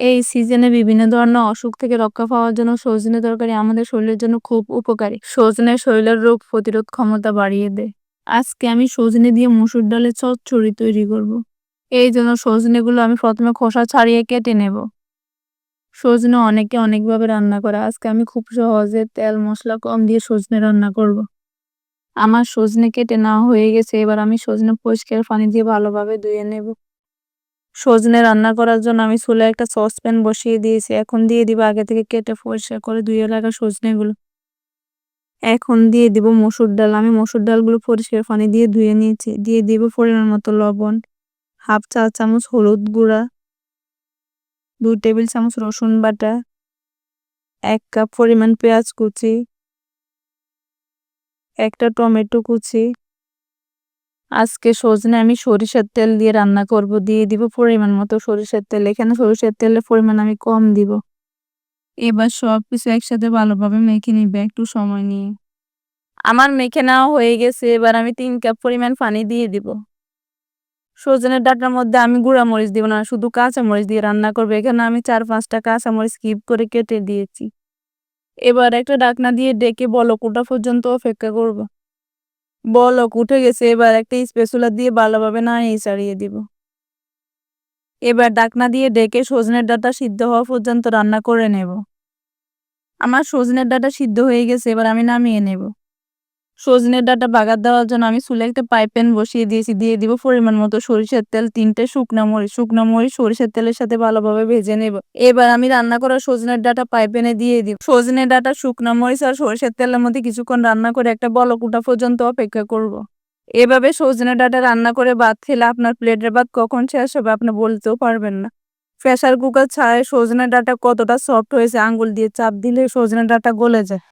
এই সিজনে বিভিন্ন ধরনের অসুখ থেকে রক্ষা পাওয়ার জন্য সজনে তরকারি আমাদের শরীরের জন্য খুব উপকারী। সজনে শরীরের রোগ প্রতিরোধ ক্ষমতা বাড়িয়ে দেয়। আজকে আমি সজনে দিয়ে মসুর ডালের চচ্চড়ি তৈরি করব। এই জন্য সজনেগুলো আমি প্রথমে খোসা ছাড়িয়ে কেটে নেব। সজনে অনেকে অনেকভাবে রান্না করে, আজকে আমি খুব সহজে তেল মশলা কম দিয়ে সজনে রান্না করব। আমার সজনে কেটে নেওয়া হয়ে গেছে, এবার আমি সজনে পরিষ্কার পানি দিয়ে ভালোভাবে ধুয়ে নেব। সজনে রান্না করার জন্য আমি চুলায় একটা সসপ্যান বসিয়ে দিয়েছি। এখন দিয়ে দিব আগে থেকে কেটে পরিষ্কার করে ধুয়ে রাখা সজনেগুলো। এখন দিয়ে দিব মসুর ডাল। আমি মসুর ডালগুলো পরিষ্কার পানি দিয়ে ধুয়ে নিয়েছি। দিয়ে দিব পরিমাণ মতো লবণ, হাফ চা চামচ হলুদ গুঁড়া, 2 টেবিল চামচ রসুন বাটা, 1 কাপ পরিমাণ পেঁয়াজ কুচি, একটা টমেটো কুচি। আজকে সজনে আমি সরিষার তেল দিয়ে রান্না করব। দিয়ে দিব পরিমাণ মতো সরিষার তেল। এখানে সরিষার তেলের পরিমাণ আমি কম দিব। এবার সবকিছু একসাথে ভালোভাবে মেখে নিবে একটু সময় নিয়ে। আমার মেখে নেওয়া হয়ে গেছে, এবার আমি 3 কাপ পরিমাণ পানি দিয়ে দিব। সজনের ডাঁটার মধ্যে আমি গুঁড়া মরিচ দিব না, শুধু কাঁচা মরিচ দিয়ে রান্না করব। এখানে আমি 4-5টা কাঁচা মরিচ স্কিপ করে কেটে দিয়েছি। এবার একটা ঢাকনা দিয়ে ডেকে বলক ওঠা পর্যন্ত অপেক্ষা করব। বলক উঠে গেছে, এবার একটা স্প্যাচুলা দিয়ে ভালোভাবে নাড়িয়ে চাড়িয়ে দিব। এবার ঢাকনা দিয়ে ডেকে সজনের ডাঁটা সিদ্ধ হওয়া পর্যন্ত রান্না করে নেব। আমার সজনের ডাঁটা সিদ্ধ হয়ে গেছে, এবার আমি নামিয়ে নেব। সজনের ডাঁটা বাগার দেওয়ার জন্য আমি চুলায় একটা ফ্রাই প্যান বসিয়ে দিয়েছি। দিয়ে দিব পরিমাণ মতো সরিষার তেল, 3টে শুকনা মরিচ সরিষার তেলের সাথে ভালোভাবে ভেজে নেব। এবার আমি রান্না করা সজনের ডাঁটা ফ্রাই প্যানে দিয়ে দিব। সজনের ডাঁটা, শুকনা মরিচ আর সরিষার তেলের মধ্যে কিছুক্ষণ রান্না করে একটা বলক ওঠা পর্যন্ত অপেক্ষা করব। এভাবে সজনে ডাঁটা রান্না করে ভাত খেলে আপনার প্লেটের ভাত কখন শেষ হবে আপনি বলতেও পারবেন না। প্রেসার কুকার ছাড়াই সজনে ডাঁটা কতটা সফট হয়েছে, আঙ্গুল দিয়ে চাপ দিলে সজনে ডাঁটা গলে যায়।